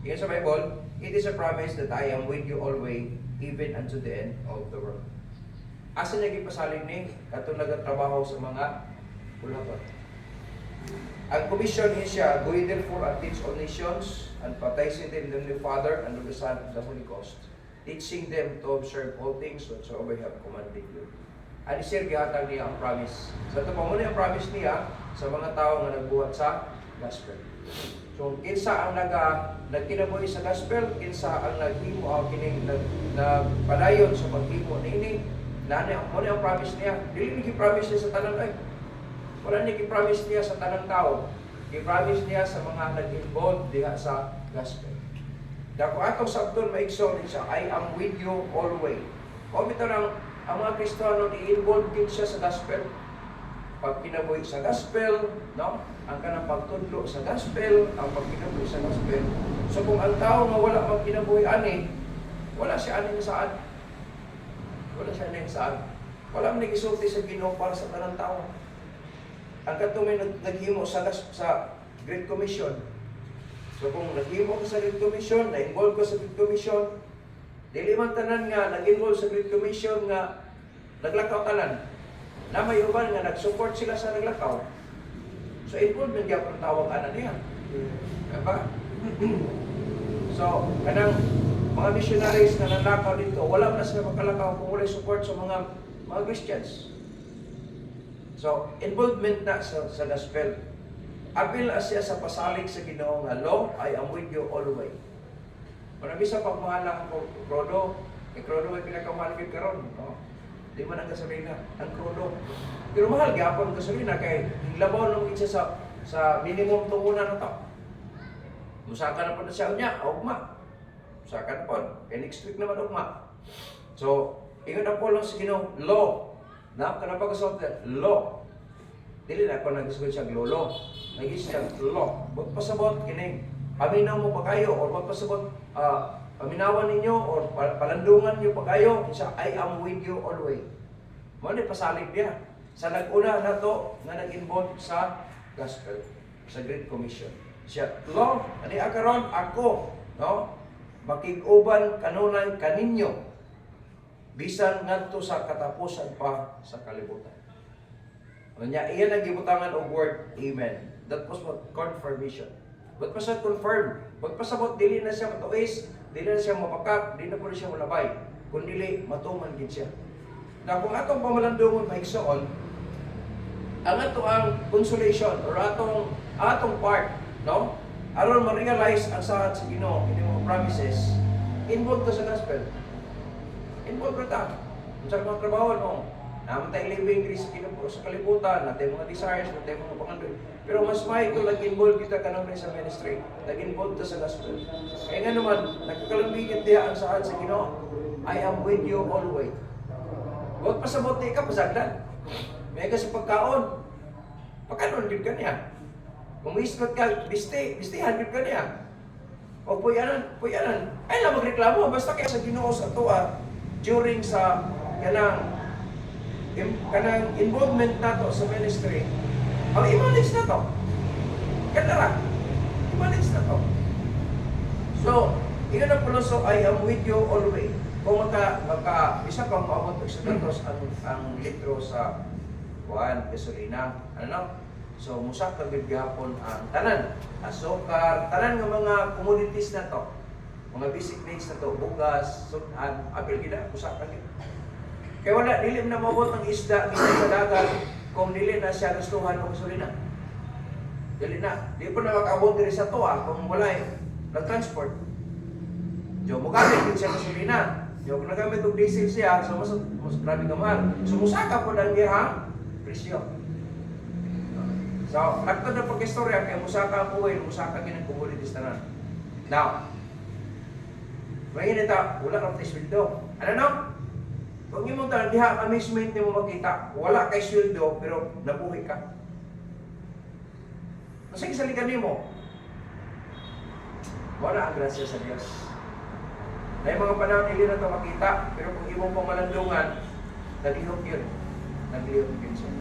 Yan sa Bible, it is a promise that I am with you always, even unto the end of the world. Asa niya gipasalig ni katong nagatrabaho sa mga ulapot. Ang commission niya siya, go ye therefore and teach all nations, and baptizing them in the name of the Father and of the Son and the Holy Ghost, teaching them to observe all things whatsoever I have commanded you. Ani sir gihatag niya ang promise. Sa ito pa muna ang promise niya sa mga tao nga nagbuhat sa gospel. So kinsa ang nagkinabuhi sa gospel, kinsa ang naghimo ang kining nagpadayon sa paghimo niini, nani mo ang promise niya. Dili ni gi-promise niya sa tanan ay. Wala ni gi-promise niya sa tanang tao. Gi-promise niya sa mga nag-involved diha sa gospel. Dako atong sabton maigsoon siya, I am with you always. O bitaw lang ang mga Kristiyano i-involve din siya sa gospel. Pag kinabuhi sa gospel, no? Ang kanang pagtudlo sa gospel, ang pagkinabuhi sa gospel. So kung ang tao nga wala magkinabuhi ani, wala siya ani saan. Wala siya ani saan. Wala man gisulti sa Ginoo para sa tanang tao. Ang katong may naghimo sa Great Commission. So kung naghimo ka sa Great Commission, na-involve ka sa Great Commission, dili man tanan nga nag-involve sa Great Commission nga naglakaw tanan. Na may uban nga nag-support sila sa naglakaw. So involvement gyapon ang tawag ana niya. Diba? So kanang mga missionaries na nanlakaw dito, wala na sila makalakaw kung wala support sa mga Christians. So involvement na sa gospel. Apil siya sa pasalig sa Ginoo nga, Lo, I am with you always. Marami sa pagmahalang ko, Krodo, Krodo ay pinakamahal gid karon, no? Di man ang gasolina, ang Krodo. Pero mahal gyapon ang gasolina kay hinglabaw nung siya sa minimum tungunan na to. Musaka na po na siya niya, ugma. Musaka na po. Kaya next week naman ugma. So, ingon na po lang sa Ginoo, Lo. Na, kanapag assault that, Lo. Dili na ako nag-isgot siyang lolo. Nag-isgot siyang lo. Huwag pasabot, kining. Paminaw mo pa kayo, or huwag pasabot, paminawan ninyo, or palandungan nyo pa kayo. Siya, I am with you always. Muna pasalig niya. Sa nag-una na to, na nag-involve sa gospel, sa Great Commission. Siya, Lo, ani akaron ako, no? Makig-uban kanunay kaninyo. Bisan ngadto sa katapusan pa sa kalibutan. Kanya, iyan ang gibutangan og word, Amen. That was what confirmation. Ba't pa siya confirm? Ba't pa sabot, dili na siya matuis, dili na siya mapakak, dili na po siya malabay. Kung dili, matuman din siya. Na kung atong pamalandungon maigsoon, ang ato ang consolation, or atong part, no? Aron ma-realize ang sahat sa Ginoo, ini mga promises, involved to sa gospel. Involved ta. Kung sa mga trabaho, no? Naman tayong living sa kalibutan, natin mga desires, natin mga pangandoy. Pero mas may ito, nag-involve kita ka naman sa ministry. Nag-involve ta sa gospel. Kaya nga naman, nagkakalambigit diya ang saad sa Ginoo. I am with you always. Huwag pasabot di ka, pasagdan. May kasi pagkaon. Pagkaon din ka niya. Kung istot ka, bistihan din ka niya. O puyanan. Ay lang magreklamo, basta kaya sa Ginoo sa tuwa, during sa kanang involvement nato sa ministry, ang i-manage na to. Kanara, i-manage na to. So, yun ang puloso, I am with you always. Kung isa pang maabot sa datos ang litro sa gasolina, so musak na bibigahapon ang tanan, asukar, tanan ng mga commodities na to, mga basic needs na to, bugas, sudan, apil gina, usapan gina. Kaya wala, dili na mabot ang isda sa dagat kung dili na siya gustuhan o gasolina. Dili na. Di po na makaabot diri sa tuwa kung wala nag-transport. Diyo, magamit din siya gasolina. Diyo, kung nagamit og diesel siya, so mas grabe kamahal. So, musaka po lang iyang presyo. So, nagtod na pag-istorya, kaya musaka ang buhay, musaka ginang commodities na. Now, ngayon ito, wala kang sweldo. Ano no? Kung yung mga diha amazement mo makita, wala kay sweldo pero nabuhi ka. Masig saligan mo. Wala ang grasya sa Diyos. May mga panahon hindi na ito makita, pero kung imong pamalandungan, naglihok yun. Naglihok yun siya.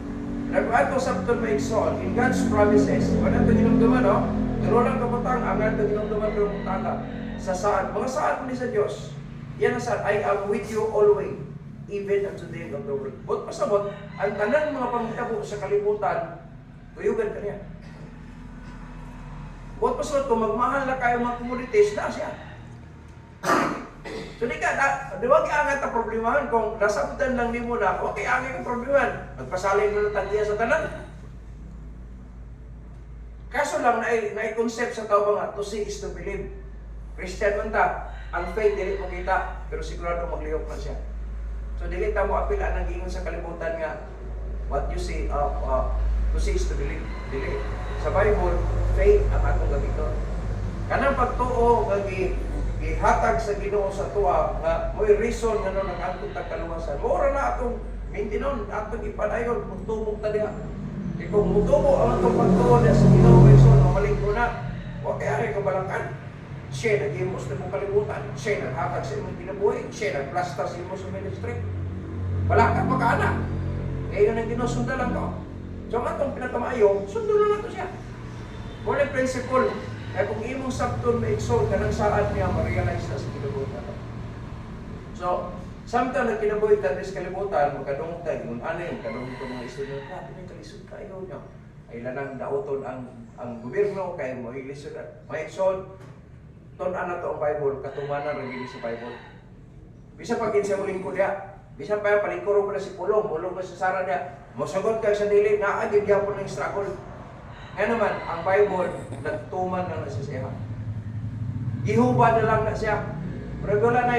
Nag-ato sa ito maigsoon, in God's promises, wala ito hinumduman, no? Pero lang kapatang, ang ating ginunduman ko ng taga. Sa saan? Mga saan ni sa Diyos. Yan ang saan, I am with you always, even unto the end of the world. But pasabot, ang tanan mga pangitabo sa kalibutan, tuyugan ka niya. But pasabot, kung magmahal na kayo mga commodities, na siya. So di wag angat ang problemahan kung nasabutan lang ni mo na, okay, angat ang problemahan. Magpasalin mo na tagdiya sa tanan. Kaso lang na-concept sa tao nga, to see is to believe. Christian man ta, ang faith dili mo kita, pero sigurado maglihok na siya. So dili ta mo apil ang giingon sa kalibutan nga, what you see, to see is to believe. Dili. Sa Bible, faith ang atong gamiton. Kanang pagtuo nga gihatag sa Ginoo sa tuwa nga mo'y reason nga nang nag-antog ta kaluwasan. Mora na atong maintinon, atong ipadayon kung tubog ta diha. Kung mutubo ang atong pagtuo sa Ginoo reason, mamaling ko na, wa kay ari kabalangkan. Siya nag-imos na mong kalibutan, siya naghatag sa imong kinabuhi, siya nagplasta sa imong sa ministry. Wala ka pagkaanak. Ngayon ang Ginoo sundalan ko. So matong pinakamayo, sundulan na to siya. Muna principle. Kaya kung imong sabton na exalt ka ng saan niya, ma-realize na sa kinabutan. So, samtang nagkinabuhi ka sa kalibutan, magkadungog tayo, kung ano yung kadungog ko mga istorya, grabe na kalisod kayo niya. Ay lanang dauton ang gobyerno, kayo mo ilisod at ma-exalt. Tunan na to ang Bible, katumanan rin sa Bible. Bisa pag kinsa muling ko niya, bisa pa palikuro mo na si Pulong, mulong mo sa Sara niya, masagot kayo sa dili, naagid niya po ng struggle. Kaya naman, ang Bible, nagtuman na na siya. Gihuba na lang na siya. Pero wala na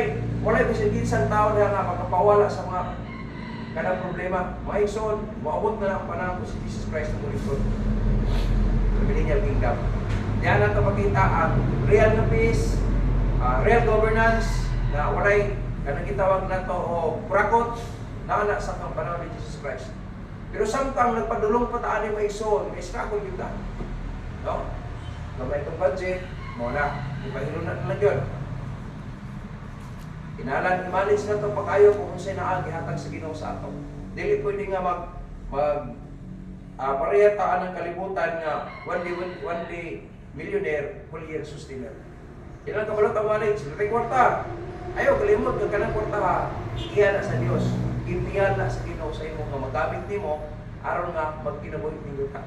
bisan tao na nga makapawala sa mga kanang problema. Maison, maabot na ang panahon ko si Jesus Christ na Lord. Millennial Kingdom. Diyan natin makita ang real na peace, real governance, na walay, kanang gitawag na to, o prakot, na anak sa panahon ni Jesus Christ. Pero samtang nagpadulong pataan ni Maison, may struggle yun ka. No? Gamay itong budget, muna, ipahilo na lang yun. Inalan, i-manage na ito pag-ayo kung saan naagihatag sa Ginoo sa ato. Dili pwede nga parehataan ng kalibutan nga one day millionaire, whole year sustainer. Ilang kabalot ang manage, may kwarta. Ayaw, kalimot ka ng kwarta ha, iyan na sa Diyos. Impiyan na sa Ginoo sa imo nga magamit nimo aron nga magkinabuhi ninyo ka.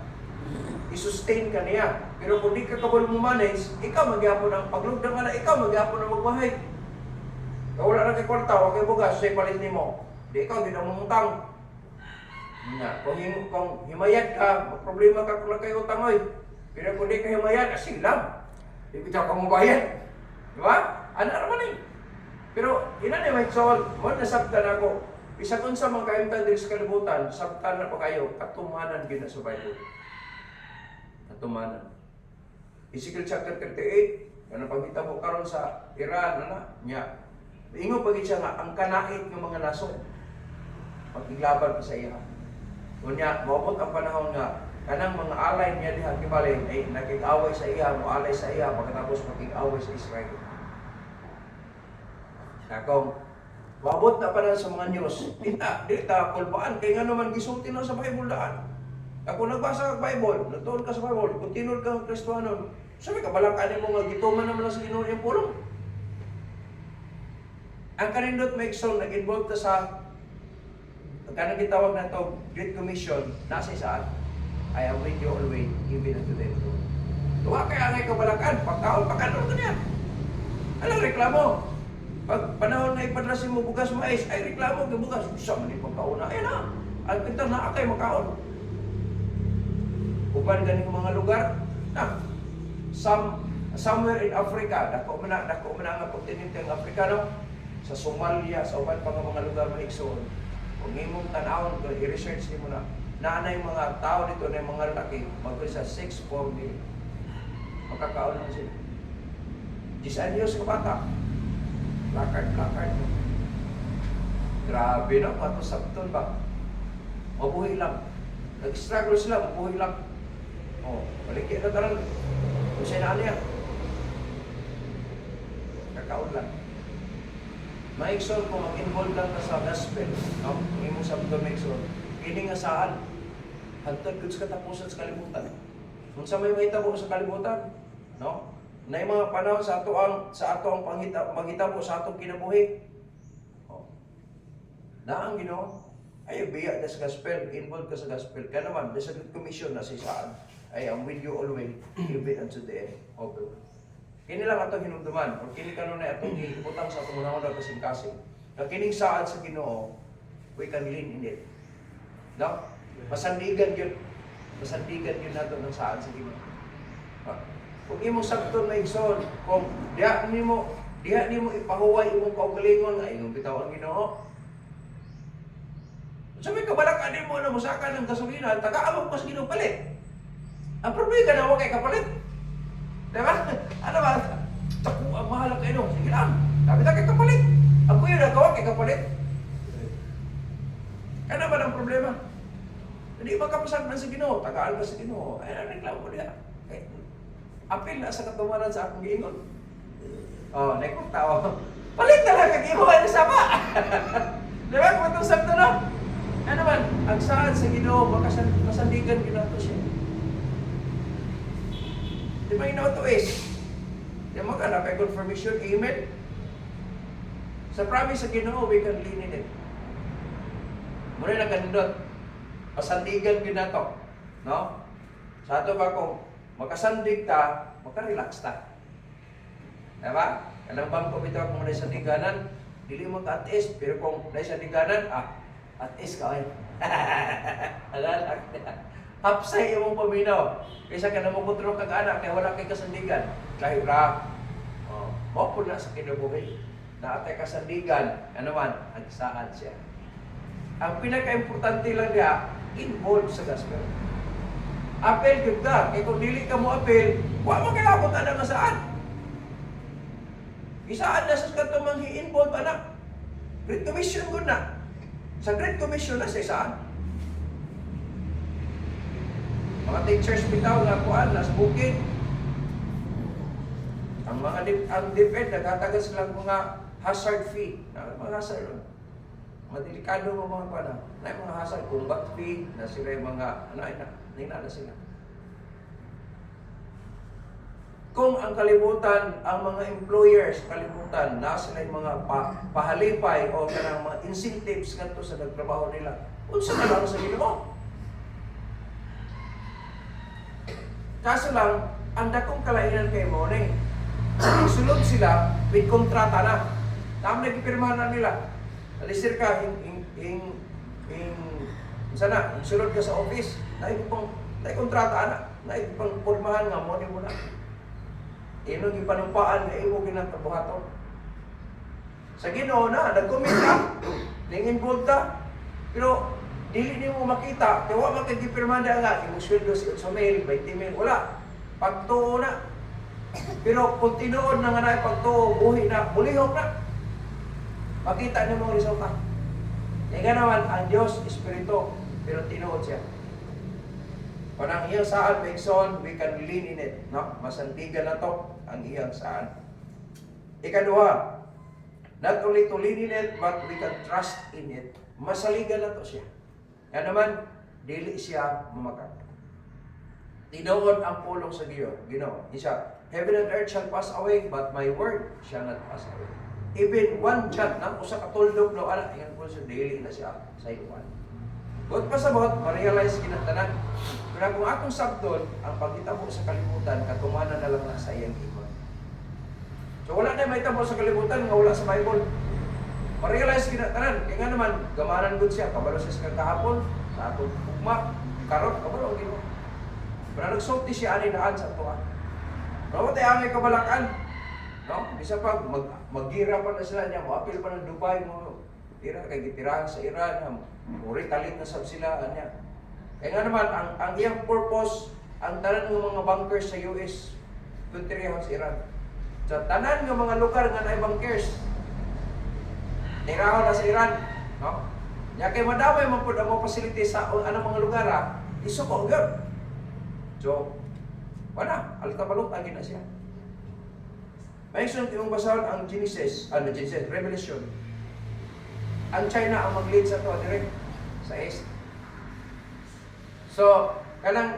I-sustain ka niya. Pero kung di ka kabul mo manage, ikaw magyapon ang paglugdang na ikaw magyapon ang magbahay. Kung wala na kay kwarta, wag kay bugas, say palit nimo. Di ikaw di na mumutang. Kung himayad ka, problema ka kung kayo utang oy. Pero kung di ka himayad, asiglam. Di bitaw ka mo bayad. Di ba? Ano naman eh. Pero ina ni may soul, mo nasabtan ako. Isa kung sa mga kaimtan din sa kalibutan, sabtan na pa kayo, katumanan gina sa Bible. Katumanan. Ezekiel chapter 38, ano pagkita mo karon sa Iran, niya. Ingo pagit siya nga, ang kanait ng mga naso, pagiglaban pa sa iya. Kunya, maupot ang panahon nga, kanang mga alay niya diha kibalin, ay nakik-away sa iya, mualay sa iya, pagkatapos makik-away sa Israel. Kung wabot na pa sa mga news, dita, kulbaan, kaya nga naman gisulti na sa Bible daan. Ako nagbasa ka Bible, natuon ka sa Bible, kung tinod ka ng Kristohanon, sabi ka, balakanin mo nga, gituman naman lang sa Ginoo niyang pulong. Ang kanindot may exon, nag-involve na sa, kanang gitawag na ito, Great Commission, nasa saan? I am with you always, even unto the end. Tuwa kaya ngay kabalakan, pagkaon, pagkanon ka niya. Alang reklamo. Pag panahon na ipadrasin mo bugas mais, ay reklamo kay bugas. Sa man ipang kauna, ay na. Ang pintar na akay makaon. Uban ganing mga lugar, na somewhere in Africa, dako man ang kontinente ng Afrikano, sa Somalia, sa uban pang mga lugar maigsoon. Kung imong tan-awon, kung i-research nimo na, naanay mga tao dito na mga lalaki, mag-isa 6-4 million. Makakaon naman sila. 10 anyos ka bata. Lakad. Grabe na, pato sabton ba? Mabuhi lang. Nag-struggle sila, mabuhi lang. Balikit na talang. Kung siya na niya. Kakaon lang. Maigsoon kung mag-involve lang ka sa gospel. No? Kung imong sabton maigsoon. Ini nga saan? Hantod ko sa katapusan sa kalibutan. Kung sa may mahitabo sa kalibutan, no? Na mga panahon sa ato ang panghitabo sa atong kinabuhi. Oh. Na ang Ginoo ay biya sa gospel, involved ka sa gospel. Kaya naman, sa commission na sa isaan, I am with you always, even unto the end of the world. Kini lang atong hinumduman, o kini kanon na atong ibutang sa atong unang kasing-kasing. Na kining saad sa Ginoo, we can lean in it. No? Masandigan yun. Masandigan yun nato ng saan sa Ginoo. Kung imong sakto na igsoon, kung diha nimo ipahuway imong kaugalingon nga imong bitaw ang Ginoo. So may kabalakan nimo na musaka ng gasolina, taga-amok pa sa Ginoo palit. Ang problema na wa kay kapalit. Diba? Ano ba? Taku ang mahal kayo. Sige lang. Sabi na kay kapalit. Ang kuya na gawa kay kapalit. Ano ba ang problema? Hindi makapasag na sa Ginoo, tagaan na sa Ginoo. Ay, reklamo niya. Apil na sa katumanan sa akong giingon. Oh, naikot tao. Palit na lang kag imo ay sama. Di ba? Kung itong sakto na. Ano man, ang saan sa Ginoo, makasandigan ginato siya. Di ba ino to is? Di ba ka kay confirmation, amen? Sa promise sa Ginoo, we can lean in it. Muna na kanindot. Pasandigan ginato. No? Sa ato ba kung makasandig ta, makarelax ta. Diba? Kanang bangko bitaw kung may sandiganan, dili mo ka at-is, pero kung may sandiganan, at-is ka ay. Alalak na. Hapsay imong paminaw. Kaysa ka na mukutro kag anak, kaya wala kay kasandigan. Kahit ra. Mo po na sa kinabuhi. Na atay kasandigan, ano man, agsaan siya. Ang pinaka-importante lang niya, involved sa gospel. Apel gyud ka, kay kung dili ka mo apel, wa man kilabot ana nga saan. Isaan na sa kanto mang hi-involve anak. Great Commission gud na. Sa Great Commission na sa isaan. Mga teachers bitaw nga kuan nas bukid. Ang mga ang DepEd nagtatagal silang mga hazard fee. Mga hazard. Mga delikado mga kuan na mga hazard combat fee na sila yung mga na sila. Kung ang kalibutan, ang mga employers kalibutan, na sila yung mga pahalipay o kanang mga incentives ngadto sa nagtrabaho nila, unsa na lang sa Ginoo. Kaso lang, ang dakong kalainan kay mo ni sulod sila with kontrata na. Tama nagpipirmahan na nila. Alisir ka sana sulod ka sa office, na kontrata ana, na ipang pormahan nga mo ni mo na. Ino gipanumpaan nga imo ginatrabaho. Sa Ginoo na nag-commit ka, ning-involved ka. Pero dili nimo makita, kaya wa man kay gipirmada nga imong sweldo si 8,000, 20,000, wala. Pagtuo na. Pero kung tinuod na nga na pagtuo, buhi na, bulihok na. Makita nimo ang resulta. Kaya naman ang Diyos Espiritu, pero tinuod siya. Kung ang iyang saan may son, we can lean in it. No? Masandigan na to ang iyang saan. Ikaduha, not only to lean in it, but we can trust in it. Masaligan na to siya. Kaya naman, dili siya mamakat. Tinuod ang pulong sa Ginoo. Isa, heaven and earth shall pass away, but my word shall not pass away. Even one jot na usa ka tuldok no ana ingon po sa daily na siya sa iwan. But pasabot, ma-realize kinatanan. Kaya kung akong sabton, ang pagkitabo sa kalibutan, katumanan na lang na sa iyang iman. So wala na may tabo sa kalibutan nga wala sa Bible. Ma-realize kinatanan. Kaya nga naman, gamanan gud siya, kabalo siya sa kahapon, sa atong ugma, karot, kabalo gino. Pero nagsulti siya ani daan sa ato. Pero tayo ang kabalakan. No? Bisa pa magira pa na sila niya, maapil pa ng Dubai mo. Tira kay gitirahan sa Iran, uri kalit na sab sila anya. Kaya nga naman ang iyang purpose, ang tanan ng mga bunkers sa US, kuntirihan sa Iran. Sa tanan ng mga lugar nga naay bunkers, tirahan na sa Iran, no? Nya kay madamay man pud ang mga facility sa anong mga lugar isuko gyud. So, wala, alta balot agi na siya. May isang yung basahon ang Genesis, Revelation. Ang China ang mag-lead sa to direct sa East. So, kanang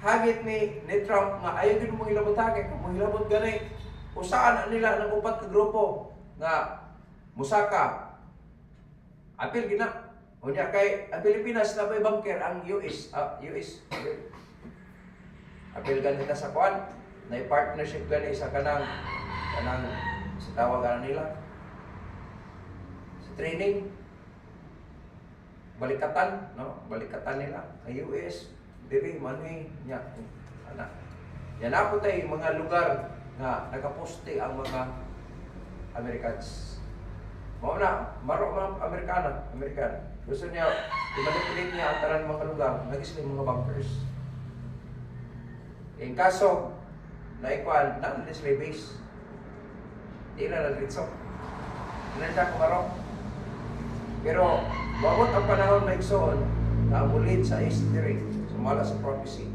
hagit ni Trump nga ayaw gid mo hilabot hagit, kung hilabot gani usaan nila ng upat ka grupo nga musaka. Apil gina. Unya kay ang Pilipinas na may bunker ang US. Apil ganita sa kwan na partnership gani sa kanang sa tawag nila sa training balikatan, no? Balikatan nila ang US diri manhi nya ana. Yan ako tay mga lugar nga nagaposte ang mga Americans. Mao na maro mga American. Gusto niya i-manipulate niya ang tanan mga lugar, nagis mga bunkers. In kaso na ikuan na display base. Di na nagritso. Nanda ko maro. Pero bawat ang panahon na igsoon na amulid sa history, sumala sa prophecy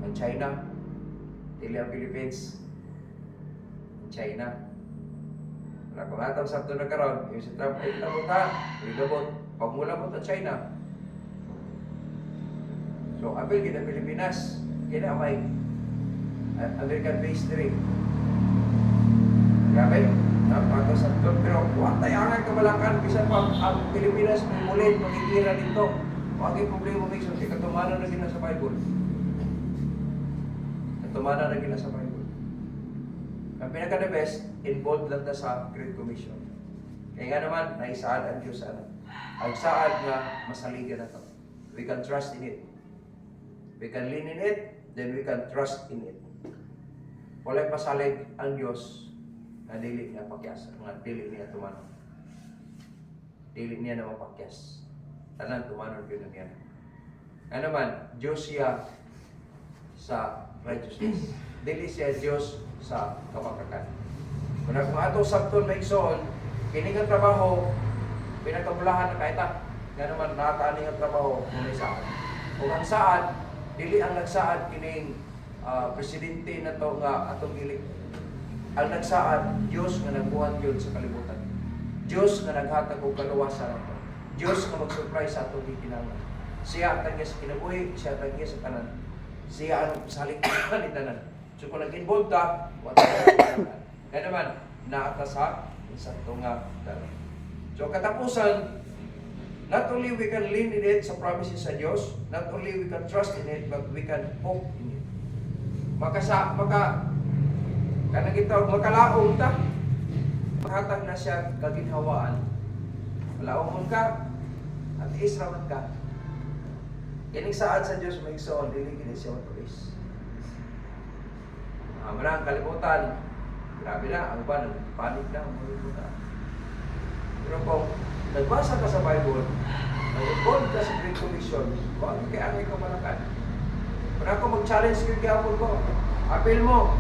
ng China, dili ang Philippines, China. Wala kung atang sabto na karon, yung si Trump ay labot ha, ilabot, pagmulabot ang China. So, apil kita Pilipinas, kaya may American base diri. Grabe, napaka sabto, pero huwag tayo ang kabalakan, bisan pa ang Pilipinas mulit, makikira dito. Huwag yung problema may isang, katumanan na gina sa Bible. Katumanan na gina sa Bible. Ang pinaka-the best, involved lang na sa Great Commission. Kaya nga naman, naisaad ang Diyos ang saad nga masaligan na to. We can trust in it. We can lean in it, then we can trust in it. Wala'y pasalig ang Diyos na dili niya pakyas, nga dili niya tumanon. Dili niya na mapakyas. Tanan tumanon yun niya. Nga naman, Diyos siya sa righteousness. Dili siya Diyos sa kapakakan. Kung ato sabton na igsoon, kini nga trabaho, pinagkamulahan na kaita. Nga naman, nakakaani nga trabaho, muna saad. Kung ang saad, dili ang nagsaad kining presidente na to nga atong dili. Ang nagsaad, Diyos nga nagbuhat yun sa kalibutan. Diyos nga naghatag og kaluwasan nato. Diyos nga mag-supply sa atong gikinahanglan. Siya ang tagya sa kinabuhi, siya ang tagya sa tanan. Siya ang salig ni tanan. So kung nag-involve ta, wala ka. Kaya naman, naata sa isang tunga dalan. So katapusan, not only we can lean in it sa promises sa Diyos, not only we can trust in it, but we can hope in it. Kanang gitawag, makalaong ta, mahatag na siya kaginhawaan. Malaong ka, at israman ka. Kining saad sa Diyos may igsoon, dili kini siya matulis. Marang kalimutan, grabe na, ang iba nagpanik na, kalimutan. Pero kung nagbasa ka sa Bible, nag-involve ka sa Great Commission, huwag kaya ang ikaw malakan. Kung ako mag-challenge yung gapon ko, apel mo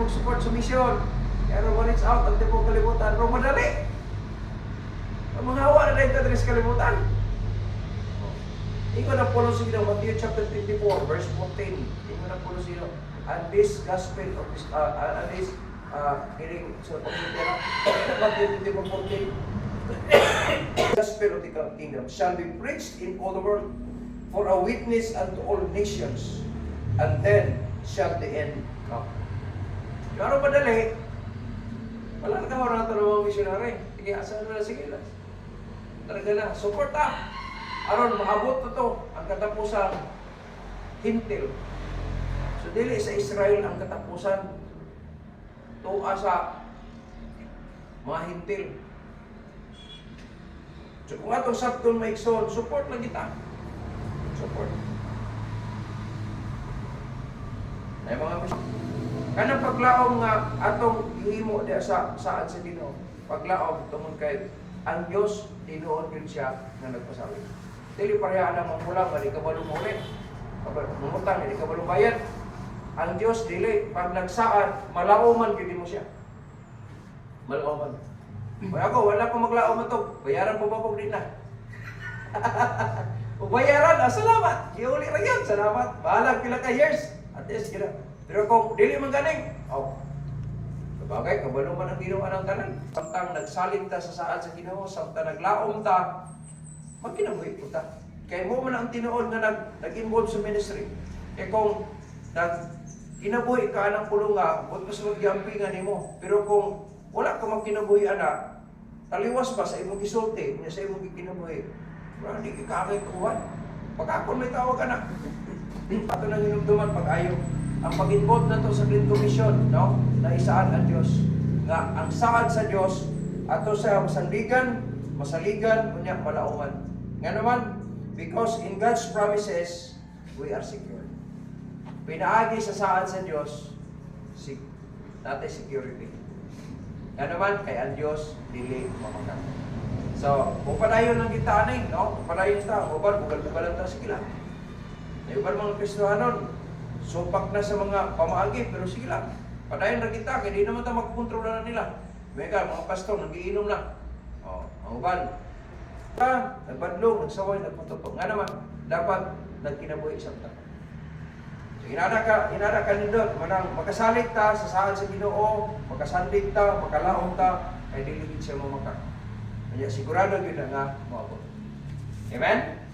support sa mission. Kaya when it's out, ang tipo kalimutan, pero madali. Ang mga hawa na dahil ka sa kalimutan. Ikaw na pulo sila, Matthew chapter 24, verse 14. Ikaw na pulo sila. And this gospel of this, hearing sa pagkakita, Matthew 24:14, gospel of the kingdom shall be preached in all the world for a witness unto all nations, and then shall the end come. Pero madali, wala na kahon natin ng mga missionary. Sige, asan na sige lang. Talaga na, support ta. Aron, maabot na to ang katapusan hintil. So, dili sa Israel ang katapusan tuwa sa mga hintil. So, kung atong sabton maigsoon, support lang kita. Support. Ay mga kanang paglaom nga atong ihimo diya sa saan sa Ginoo. Paglaom tungod kay ang Dios tinuod yun siya nga nagpasawi. Dili pareha na mamula ba di ka balong muli. Mumutang di ka balong bayad. Ang Dios dili pag nagsaad malaoman gyud mo siya. Malaoman. Kaya ako wala ko maglaom to. Bayaran po ba ko din na? O bayaran, salamat. Iuli ra yan, salamat. Bahala pila ka years. At least gina. Pero kung dili man ganing, sabagay, kabalo man ang Ginoo anang tanan. Samtang nagsalig ta sa saad sa Ginoo, samtang naglaom ta, magkinabuhi po ta. Kaya mo man ang tinuod nga nag-involve sa ministry. Eh kung kinabuhi ka ng pulunga, huwag mas magyampingan nimo. Pero kung wala ka magkinabuhi anak, taliwas ba sa imong gisulti, niya sa imong kinabuhi. Wala, di kakay kuwan. Pagkakon may tawag anak. Ato nang hinumduman pag-ayo. Ang pag-involve na to sa Green Commission, no? Na isaan ang Diyos. Nga, ang saad sa Diyos, ato sa masandigan, masaligan, kunya malauman. Nga naman, because in God's promises, we are secure. Pinaagi sa saad sa Diyos, natin security. Nga naman, kay ang Diyos, dili mamakan. So, kung padayon lang kita anay, no? Kung padayon ta, bugal-bugalan ta sa kila. Iban mga Kristohanon, supak na sa mga pamaagi, pero sige lang. Padayon lang kita, kaya di naman ta magkontrola na nila. Mega, mga pastor, nagiinom na. Ang uban. Nagbadlong, nagsaway, nagputupok. Nga naman, dapat nagkinabuhi isang tao. So, inada ka nindot, manang makasalit ta sa saan sa Ginoo, makasandig ta, makalaon ta, ay diligid siya mamakak. Kaya sigurado yun na nga, maabot. Amen?